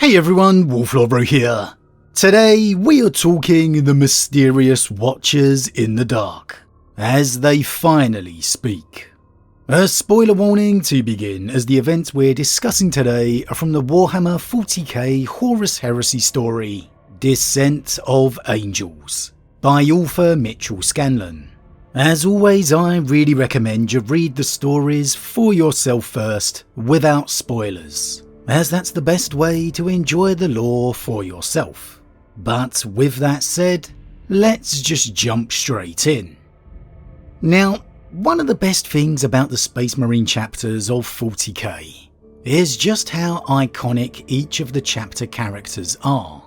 Hey everyone, Wolf Lord Rho here. Today we are talking the mysterious Watchers in the Dark, as they finally speak. A spoiler warning to begin, as the events we're discussing today are from the Warhammer 40k Horus Heresy story, Descent of Angels, by author Mitchel Scanlon. As always, I really recommend you read the stories for yourself first, without spoilers, as that's the best way to enjoy the lore for yourself. But with that said, let's just jump straight in. Now, one of the best things about the Space Marine chapters of 40k is just how iconic each of the chapter characters are,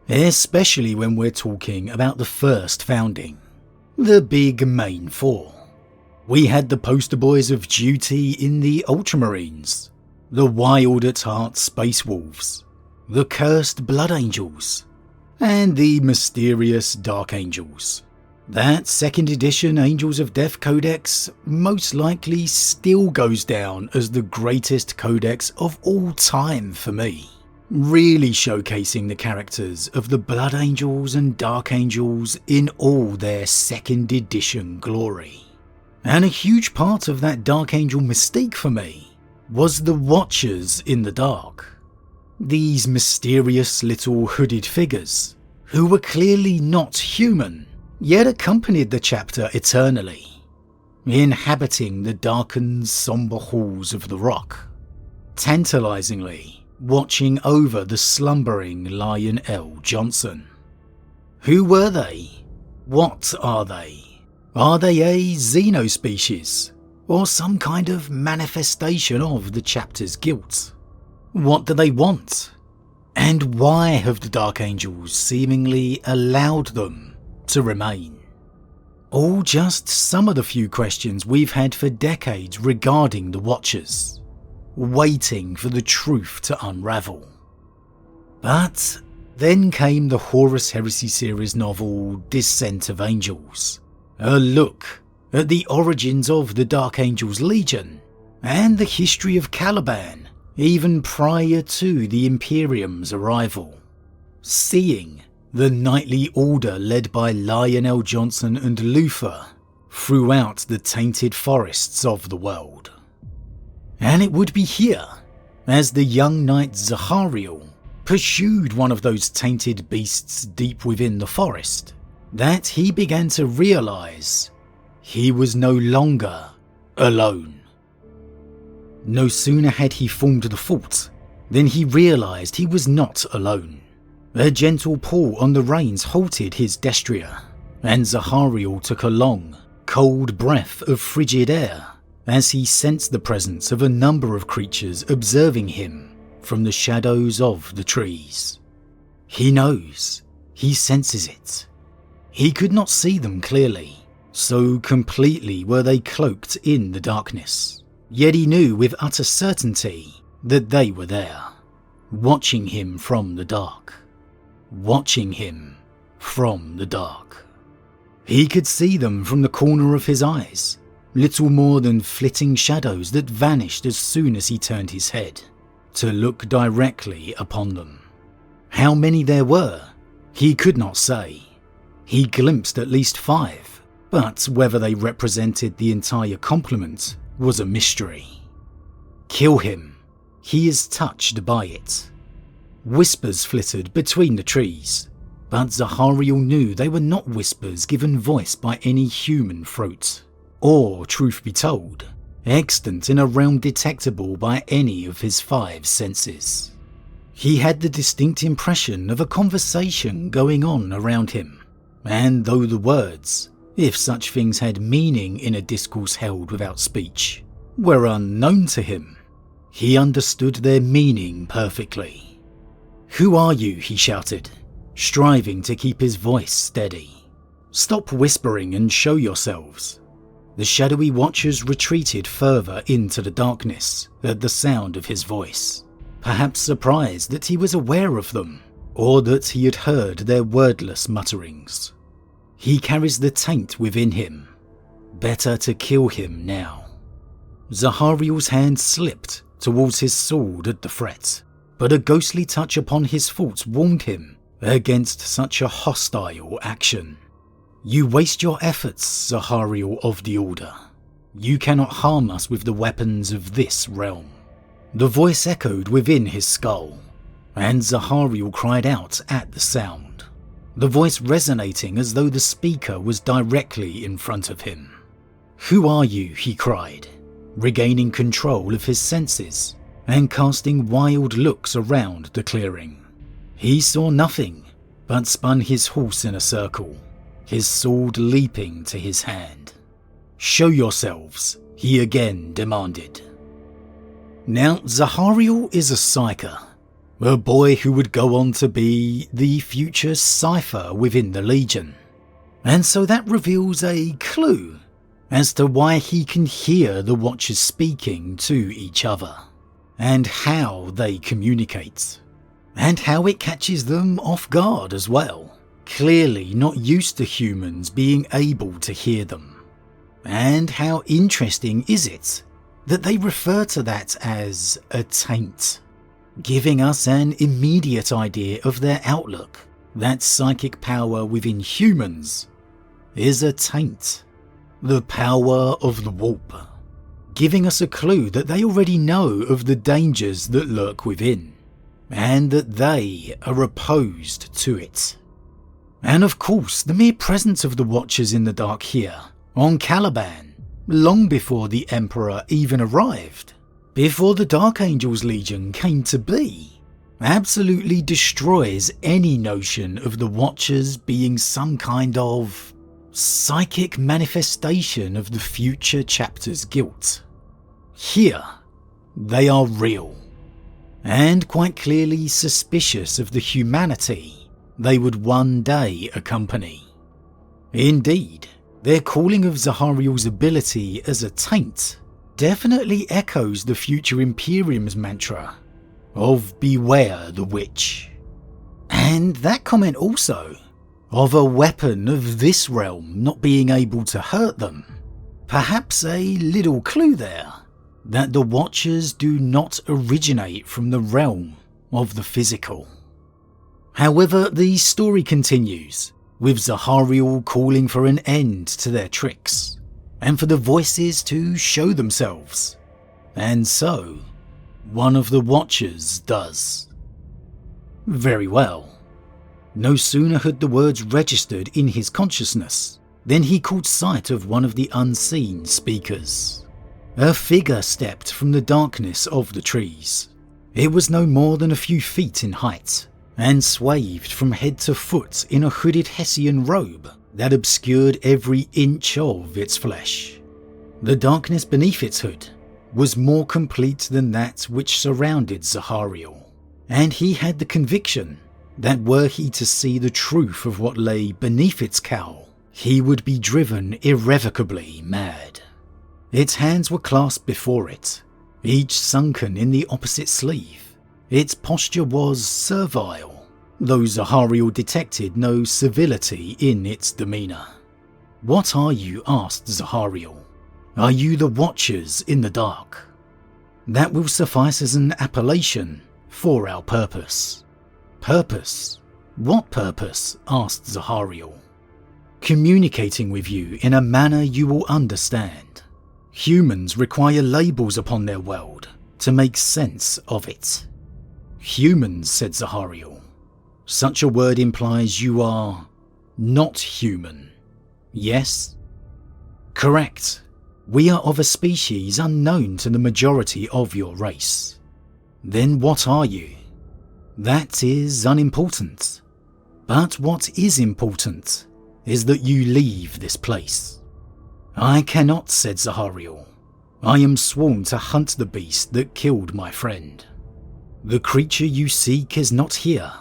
especially when we're talking about the first founding, the big main four. We had the poster boys of duty in the Ultramarines, the wild at heart Space Wolves, the cursed Blood Angels, and the mysterious Dark Angels. That 2nd edition Angels of Death Codex most likely still goes down as the greatest codex of all time for me, really showcasing the characters of the Blood Angels and Dark Angels in all their 2nd edition glory. And a huge part of that Dark Angel mystique for me was the Watchers in the Dark. These mysterious little hooded figures, who were clearly not human, yet accompanied the chapter eternally, inhabiting the darkened, somber halls of the Rock, tantalizingly watching over the slumbering Lionel Johnson. Who were they? What are they? Are they a xenospecies, or some kind of manifestation of the chapter's guilt? What do they want? And why have the Dark Angels seemingly allowed them to remain? All just some of the few questions we've had for decades regarding the Watchers, waiting for the truth to unravel. But then came the Horus Heresy series novel Descent of Angels, a look at the origins of the Dark Angels Legion and the history of Caliban even prior to the Imperium's arrival, seeing the Knightly Order led by Lionel Johnson and Luther throughout the tainted forests of the world. And it would be here, as the young knight Zahariel pursued one of those tainted beasts deep within the forest, that he began to realise he was no longer alone. No sooner had he formed the thought than he realised he was not alone. A gentle pull on the reins halted his destrier, and Zahariel took a long, cold breath of frigid air as he sensed the presence of a number of creatures observing him from the shadows of the trees. He knows, he senses it. He could not see them clearly, so completely were they cloaked in the darkness. Yet he knew with utter certainty that they were there, watching him from the dark. Watching him from the dark. He could see them from the corner of his eyes, little more than flitting shadows that vanished as soon as he turned his head to look directly upon them. How many there were, he could not say. He glimpsed at least 5, but whether they represented the entire complement was a mystery. Kill him. He is touched by it. Whispers flittered between the trees, but Zahariel knew they were not whispers given voice by any human throat, or, truth be told, extant in a realm detectable by any of his 5 senses. He had the distinct impression of a conversation going on around him, and though the words, if such things had meaning in a discourse held without speech, were unknown to him, he understood their meaning perfectly. "Who are you?" he shouted, striving to keep his voice steady. "Stop whispering and show yourselves." The shadowy Watchers retreated further into the darkness at the sound of his voice, perhaps surprised that he was aware of them, or that he had heard their wordless mutterings. He carries the taint within him. Better to kill him now. Zahariel's hand slipped towards his sword at the threat, but a ghostly touch upon his thoughts warned him against such a hostile action. "You waste your efforts, Zahariel of the Order. You cannot harm us with the weapons of this realm." The voice echoed within his skull, and Zahariel cried out at the sound, the voice resonating as though the speaker was directly in front of him. "Who are you?" he cried, regaining control of his senses and casting wild looks around the clearing. He saw nothing, but spun his horse in a circle, his sword leaping to his hand. "Show yourselves," he again demanded. Now, Zahariel is a psyker, a boy who would go on to be the future cipher within the Legion, and so that reveals a clue as to why he can hear the Watchers speaking to each other, and how they communicate, and how it catches them off guard as well, clearly not used to humans being able to hear them. And how interesting is it that they refer to that as a taint, giving us an immediate idea of their outlook, that psychic power within humans is a taint, the power of the warp, giving us a clue that they already know of the dangers that lurk within, and that they are opposed to it. And of course, the mere presence of the Watchers in the dark here, on Caliban, long before the Emperor even arrived, before the Dark Angels Legion came to be, absolutely destroys any notion of the Watchers being some kind of psychic manifestation of the future chapter's guilt. Here, they are real, and quite clearly suspicious of the humanity they would one day accompany. Indeed, their calling of Zahariel's ability as a taint definitely echoes the future Imperium's mantra of "Beware the Witch." And that comment also of a weapon of this realm not being able to hurt them, perhaps a little clue there that the Watchers do not originate from the realm of the physical. However, the story continues, with Zahariel calling for an end to their tricks, and for the voices to show themselves. And so, one of the Watchers does. Very well. No sooner had the words registered in his consciousness than he caught sight of one of the unseen speakers. A figure stepped from the darkness of the trees. It was no more than a few feet in height, and swathed from head to foot in a hooded Hessian robe that obscured every inch of its flesh. The darkness beneath its hood was more complete than that which surrounded Zahariel, and he had the conviction that were he to see the truth of what lay beneath its cowl, he would be driven irrevocably mad. Its hands were clasped before it, each sunken in the opposite sleeve. Its posture was servile, though Zahariel detected no civility in its demeanour. "What are you?" asked Zahariel. "Are you the Watchers in the dark?" "That will suffice as an appellation for our purpose." "Purpose? What purpose?" asked Zahariel. "Communicating with you in a manner you will understand. Humans require labels upon their world to make sense of it." "Humans," said Zahariel. "Such a word implies you are not human, yes?" "Correct. We are of a species unknown to the majority of your race." "Then what are you?" "That is unimportant. But what is important is that you leave this place." "I cannot," said Zahariel. "I am sworn to hunt the beast that killed my friend. The creature you seek is not here,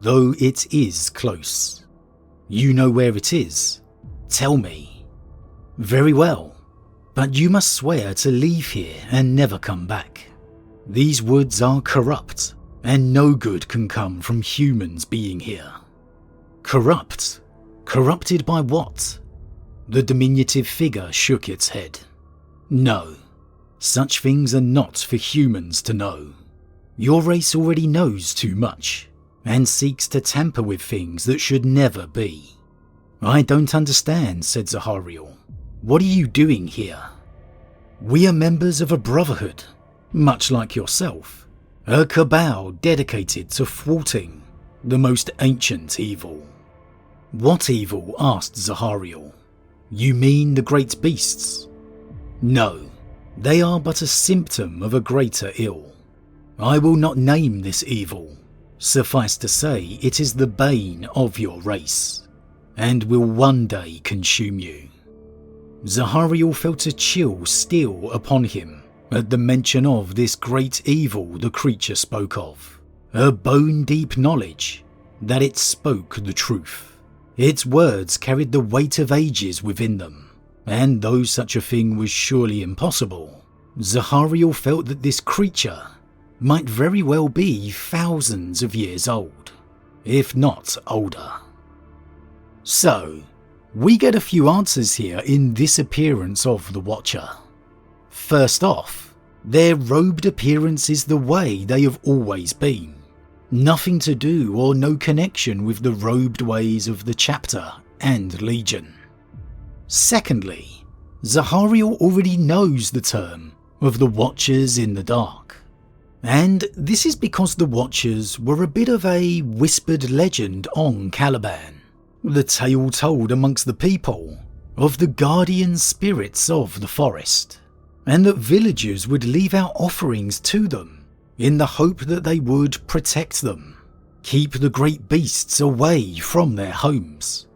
though it is close. You know where it is. Tell me." "Very well, but you must swear to leave here and never come back. These woods are corrupt, and no good can come from humans being here." "Corrupt? Corrupted by what?" The diminutive figure shook its head. "No, such things are not for humans to know. Your race already knows too much, and seeks to tamper with things that should never be. I don't understand, said Zahariel. What are you doing here? We are members of a brotherhood, much like yourself, a cabal dedicated to thwarting the most ancient evil. What evil? Asked Zahariel. You mean the great beasts? No, they are but a symptom of a greater ill. I will not name this evil. Suffice to say, it is the bane of your race, and will one day consume you. Zahariel felt a chill steal upon him at the mention of this great evil the creature spoke of, a bone-deep knowledge that it spoke the truth. Its words carried the weight of ages within them, and though such a thing was surely impossible, Zahariel felt that this creature might very well be thousands of years old, if not older. So, we get a few answers here in this appearance of the Watcher. First off, their robed appearance is the way they have always been. Nothing to do or no connection with the robed ways of the Chapter and Legion. Secondly, Zahariel already knows the term of the Watchers in the Dark. And this is because the Watchers were a bit of a whispered legend on Caliban, the tale told amongst the people of the guardian spirits of the forest, and that villagers would leave out offerings to them in the hope that they would protect them, keep the great beasts away from their homes.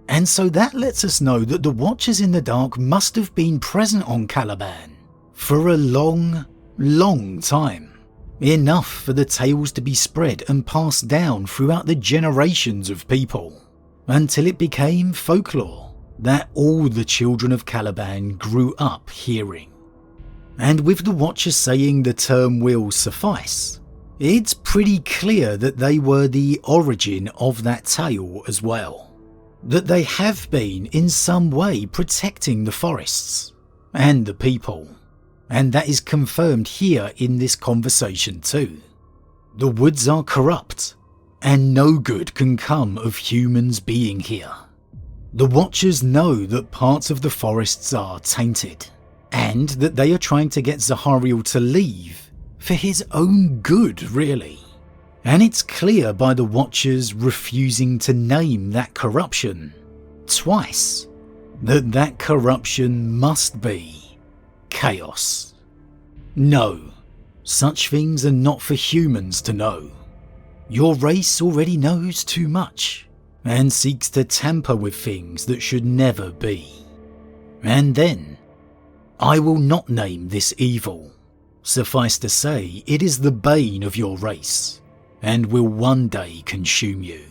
And so that lets us know that the Watchers in the Dark must have been present on Caliban for a long, long time. Enough for the tales to be spread and passed down throughout the generations of people, until it became folklore that all the children of Caliban grew up hearing. And with the Watchers saying the term will suffice, it's pretty clear that they were the origin of that tale as well. That they have been in some way protecting the forests and the people. And that is confirmed here in this conversation too. The woods are corrupt, and no good can come of humans being here. The Watchers know that parts of the forests are tainted, and that they are trying to get Zahariel to leave for his own good, really. And it's clear by the Watchers refusing to name that corruption twice, that that corruption must be chaos. No, such things are not for humans to know. Your race already knows too much, and seeks to tamper with things that should never be. And then, I will not name this evil. Suffice to say, it is the bane of your race, and will one day consume you.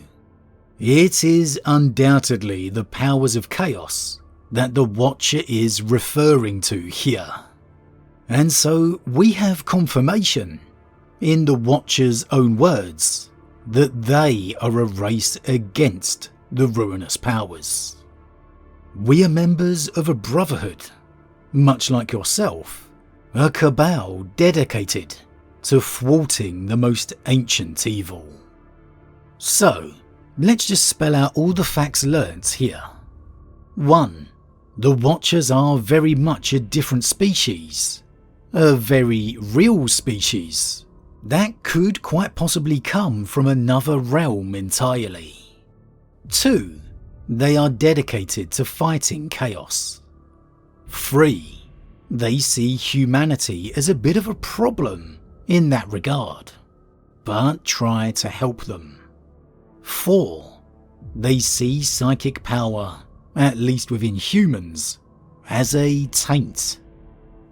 It is undoubtedly the powers of chaos that the Watcher is referring to here. And so we have confirmation, in the Watcher's own words, that they are a race against the ruinous powers. We are members of a brotherhood, much like yourself, a cabal dedicated to thwarting the most ancient evil. So, let's just spell out all the facts learnt here. 1. The Watchers are very much a different species, a very real species, that could quite possibly come from another realm entirely. 2. They are dedicated to fighting chaos. 3. They see humanity as a bit of a problem in that regard, but try to help them. 4. They see psychic power, at least within humans, as a taint.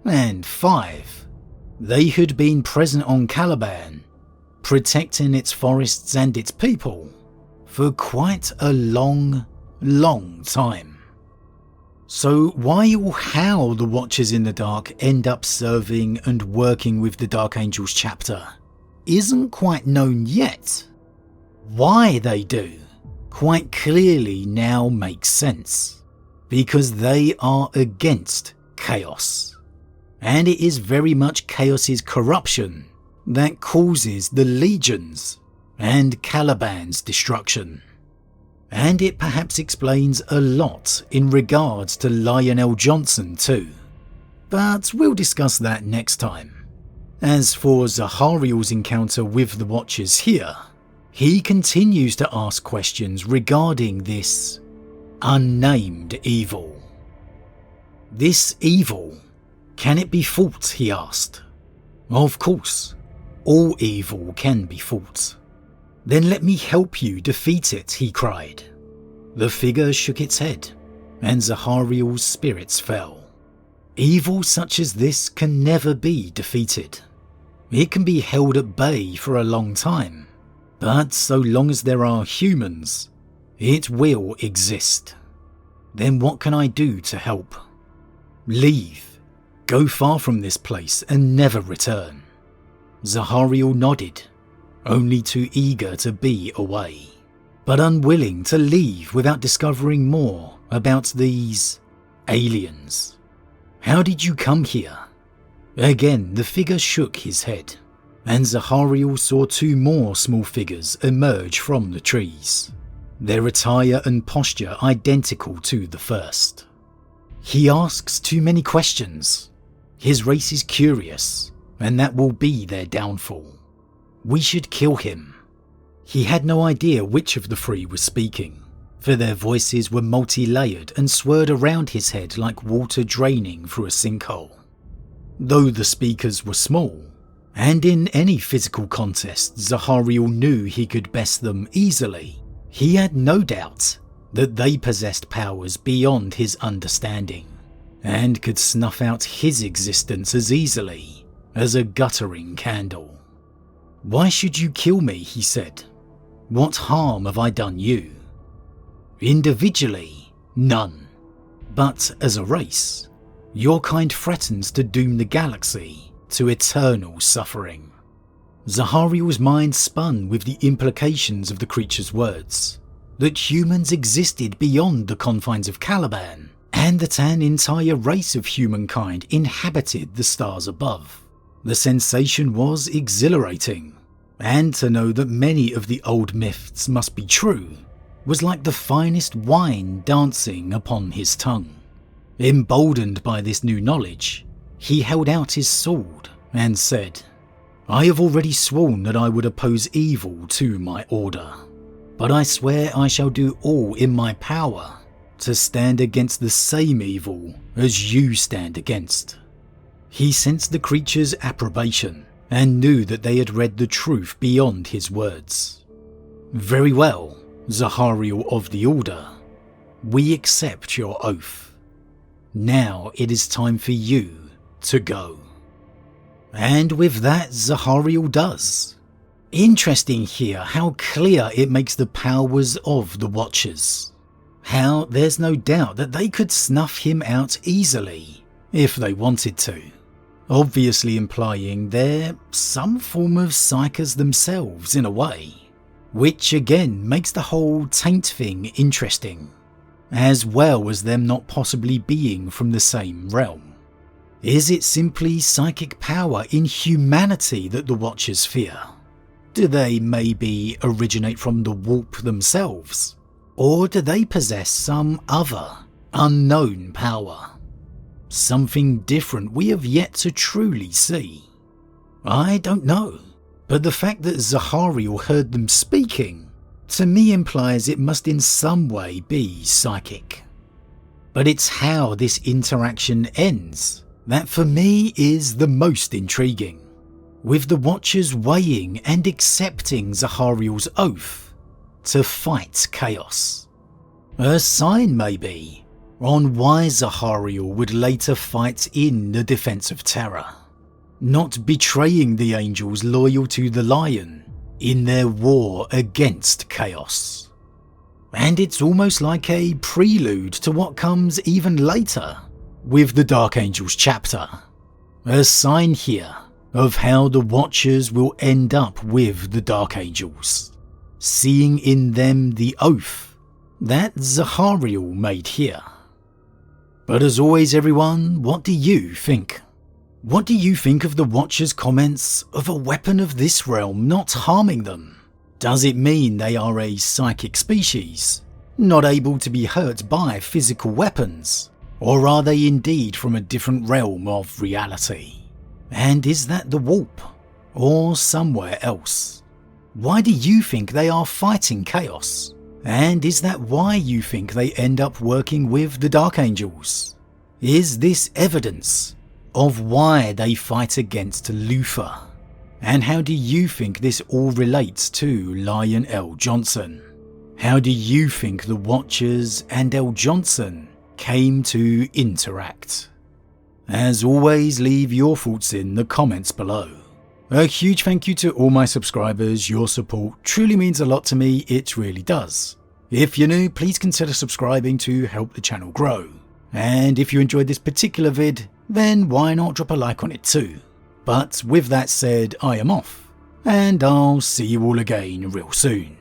And 5. They had been present on Caliban, protecting its forests and its people for quite a long, long time. So why or how the Watchers in the Dark end up serving and working with the Dark Angels chapter isn't quite known yet. Why they do quite clearly now makes sense, because they are against chaos, and it is very much chaos's corruption that causes the legions and Caliban's destruction. And it perhaps explains a lot in regards to Lionel Johnson too. But we'll discuss that next time. As for Zahariel's encounter with the Watchers here, he continues to ask questions regarding this unnamed evil. This evil, can it be fought? He asked. Of course, all evil can be fought. Then let me help you defeat it, he cried. The figure shook its head, and Zahariel's spirits fell. Evil such as this can never be defeated. It can be held at bay for a long time, but so long as there are humans, it will exist. Then what can I do to help? Leave. Go far from this place and never return. Zahariel nodded, only too eager to be away, but unwilling to leave without discovering more about these aliens. How did you come here? Again, the figure shook his head, and Zahariel saw two more small figures emerge from the trees, their attire and posture identical to the first. He asks too many questions. His race is curious, and that will be their downfall. We should kill him. He had no idea which of the three was speaking, for their voices were multi-layered and swirled around his head like water draining through a sinkhole. Though the speakers were small, and in any physical contest Zahariel knew he could best them easily, he had no doubt that they possessed powers beyond his understanding, and could snuff out his existence as easily as a guttering candle. Why should you kill me? He said. What harm have I done you? Individually, none. But as a race, your kind threatens to doom the galaxy to eternal suffering. Zahariel's mind spun with the implications of the creature's words, that humans existed beyond the confines of Caliban, and that an entire race of humankind inhabited the stars above. The sensation was exhilarating, and to know that many of the old myths must be true was like the finest wine dancing upon his tongue. Emboldened by this new knowledge, he held out his sword and said, I have already sworn that I would oppose evil to my order, but I swear I shall do all in my power to stand against the same evil as you stand against. He sensed the creature's approbation and knew that they had read the truth beyond his words. Very well, Zahariel of the Order, we accept your oath. Now it is time for you to go. And with that, Zahariel does. Interesting here how clear it makes the powers of the Watchers. How there's no doubt that they could snuff him out easily if they wanted to. Obviously implying they're some form of psychers themselves in a way, which again makes the whole taint thing interesting, as well as them not possibly being from the same realm. Is it simply psychic power in humanity that the Watchers fear? Do they maybe originate from the warp themselves? Or do they possess some other, unknown power? Something different we have yet to truly see. I don't know, but the fact that Zahariel heard them speaking, to me implies it must in some way be psychic. But it's how this interaction ends that for me is the most intriguing, with the Watchers weighing and accepting Zahariel's oath to fight chaos. A sign maybe on why Zahariel would later fight in the defense of Terra, not betraying the angels loyal to the Lion in their war against chaos. And it's almost like a prelude to what comes even later with the Dark Angels chapter. A sign here of how the Watchers will end up with the Dark Angels, seeing in them the oath that Zahariel made here. But as always everyone, what do you think? What do you think of the Watcher's comments of a weapon of this realm not harming them? Does it mean they are a psychic species, not able to be hurt by physical weapons? Or are they indeed from a different realm of reality? And is that the warp? Or somewhere else? Why do you think they are fighting chaos? And is that why you think they end up working with the Dark Angels? Is this evidence of why they fight against Luther? And how do you think this all relates to Lion L. Johnson? How do you think the Watchers and L. Johnson came to interact? As always, leave your thoughts in the comments below. A huge thank you to all my subscribers. Your support truly means a lot to me, it really does. If you're new, please consider subscribing to help the channel grow. And if you enjoyed this particular vid, then why not drop a like on it too. But with that said, I am off, and I'll see you all again real soon.